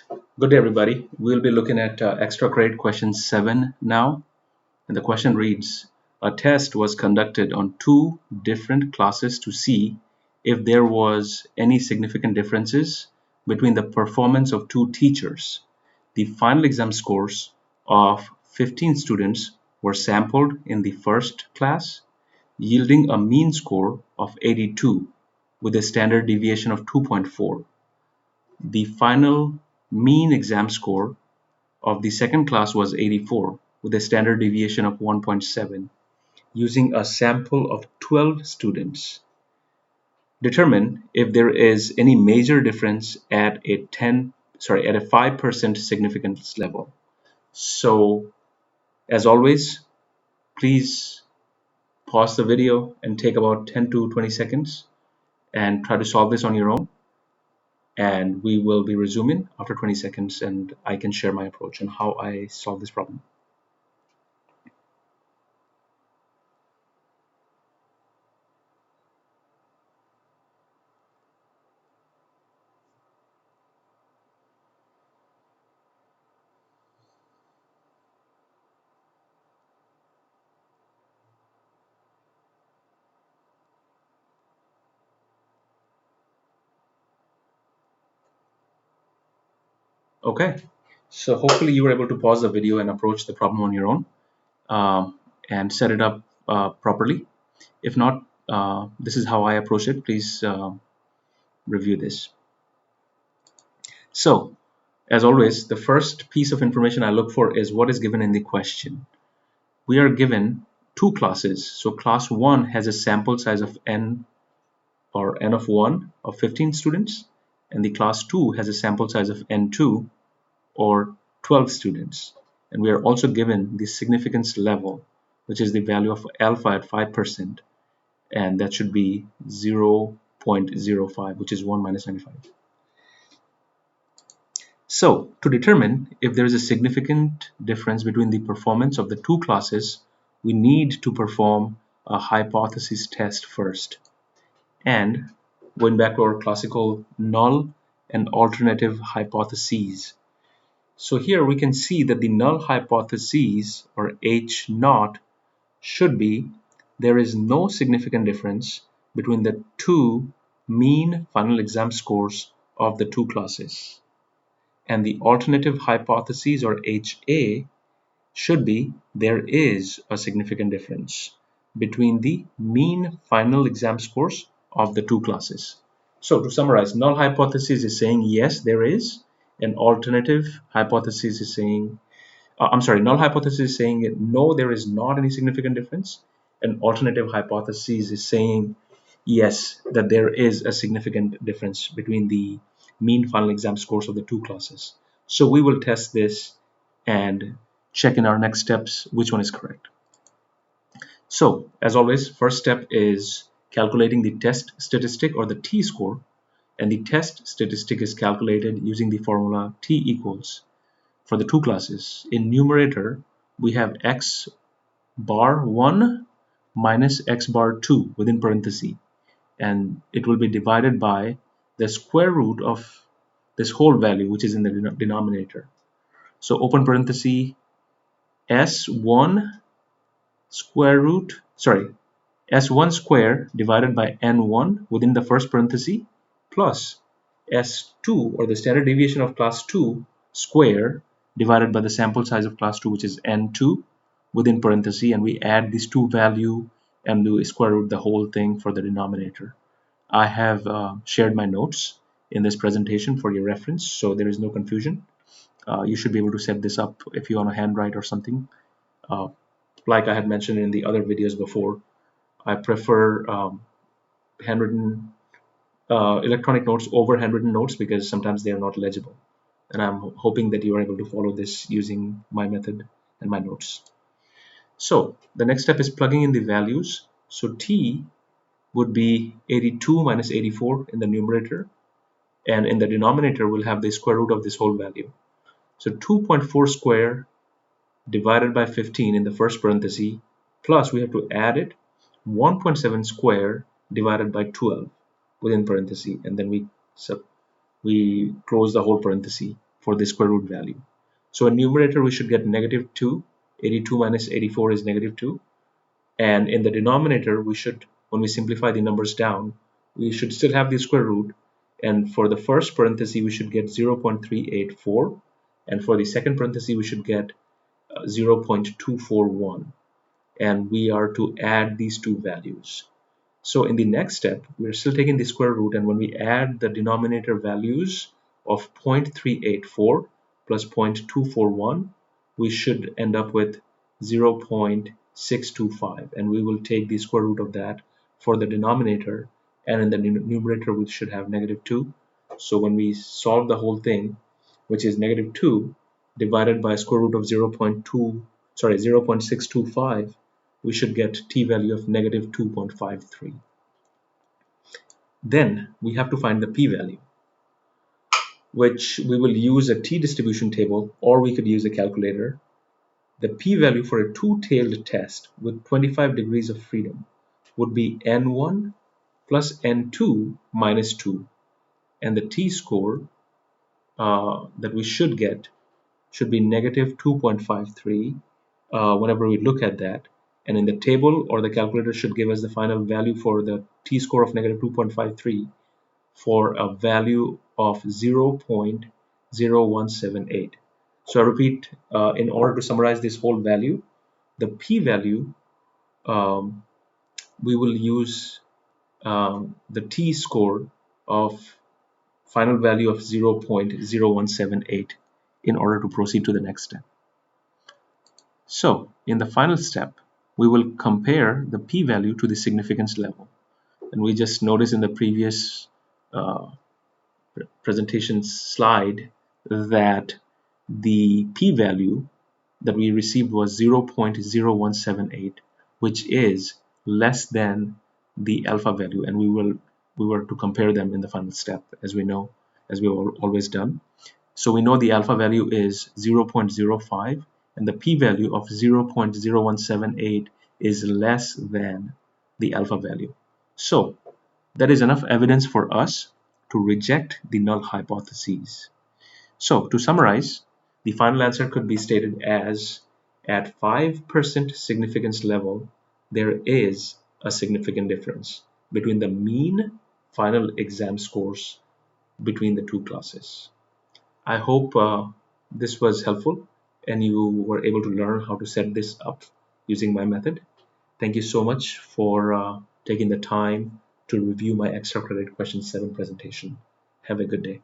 Good day, everybody. We'll be looking at extra credit question 7 now. And the question reads, a test was conducted on two different classes to see if there was any significant differences between the performance of two teachers. The final exam scores of 15 students were sampled in the first class, yielding a mean score of 82 with a standard deviation of 2.4. The final mean exam score of the second class was 84 with a standard deviation of 1.7 using a sample of 12 students. Determine if there is any major difference at a 5% significance level. So as always, please pause the video and take about 10 to 20 seconds and try to solve this on your own. And we will be resuming after 20 seconds and I can share my approach on how I solve this problem. Okay, so hopefully you were able to pause the video and approach the problem on your own and set it up properly. If not, this is how I approach it. Please review this. So, as always, the first piece of information I look for is what is given in the question. We are given two classes. So class 1 has a sample size of n or n of 1 of 15 students, and the class 2 has a sample size of n2 or 12 students. And we are also given the significance level, which is the value of alpha at 5%, and that should be 0.05, which is 1 minus 95. So to determine if there is a significant difference between the performance of the two classes, we need to perform a hypothesis test first. And going back to our classical null and alternative hypotheses. So here we can see that the null hypothesis, or H naught, should be there is no significant difference between the two mean final exam scores of the two classes. And the alternative hypothesis, or HA, should be there is a significant difference between the mean final exam scores of the two classes. So to summarize, null hypothesis is saying yes, there is. An alternative hypothesis is saying, null hypothesis is saying no, there is not any significant difference. An alternative hypothesis is saying yes, that there is a significant difference between the mean final exam scores of the two classes. So we will test this and check in our next steps which one is correct. So as always, first step is calculating the test statistic, or the t-score, and the test statistic is calculated using the formula t equals, for the two classes, in numerator we have x bar 1 minus x bar 2 within parentheses, and it will be divided by the square root of this whole value which is in the denominator. So open parenthesis, s1 square divided by n1 within the first parenthesis plus s2, or the standard deviation of class 2, square divided by the sample size of class 2, which is n2 within parenthesis, and we add these two value and do square root the whole thing for the denominator. I have shared my notes in this presentation for your reference, so there is no confusion. You should be able to set this up if you want to handwrite or something. Like I had mentioned in the other videos before, I prefer handwritten electronic notes over handwritten notes because sometimes they are not legible. And I'm hoping that you are able to follow this using my method and my notes. So the next step is plugging in the values. So t would be 82 minus 84 in the numerator, and in the denominator we'll have the square root of this whole value. So 2.4 square divided by 15 in the first parenthesis, plus we have to add it 1.7 square divided by 12 within parenthesis, and then we close the whole parenthesis for the square root value. So in numerator we should get negative 2. 82 minus 84 is negative 2. And in the denominator we should, when we simplify the numbers down, we should still have the square root. And for the first parenthesis we should get 0.384. And for the second parenthesis we should get 0.241. And we are to add these two values. So in the next step, we're still taking the square root, and when we add the denominator values of 0.384 plus 0.241, we should end up with 0.625, and we will take the square root of that for the denominator, and in the numerator we should have negative 2. So when we solve the whole thing, which is negative 2 divided by square root of 0.625, we should get t value of negative 2.53. Then we have to find the p-value, which we will use a t-distribution table, or we could use a calculator. The p-value for a two-tailed test with 25 degrees of freedom would be n1 plus n2 minus 2, and the t-score that we should get should be negative 2.53 whenever we look at that. And in the table, or the calculator should give us the final value for the t-score of negative 2.53 for a value of 0.0178. So I repeat, in order to summarize this whole value, the p-value, we will use the t-score of final value of 0.0178 in order to proceed to the next step. So in the final step, we will compare the p-value to the significance level. And we just noticed in the previous presentation slide that the p-value that we received was 0.0178, which is less than the alpha value, and we were to compare them in the final step, as we know, as we've always done. So we know the alpha value is 0.05, and the p-value of 0.0178 is less than the alpha value. So that is enough evidence for us to reject the null hypotheses. So to summarize, the final answer could be stated as, at 5% significance level, there is a significant difference between the mean final exam scores between the two classes. I hope this was helpful and you were able to learn how to set this up using my method. Thank you so much for taking the time to review my extra credit question 7 presentation. Have a good day.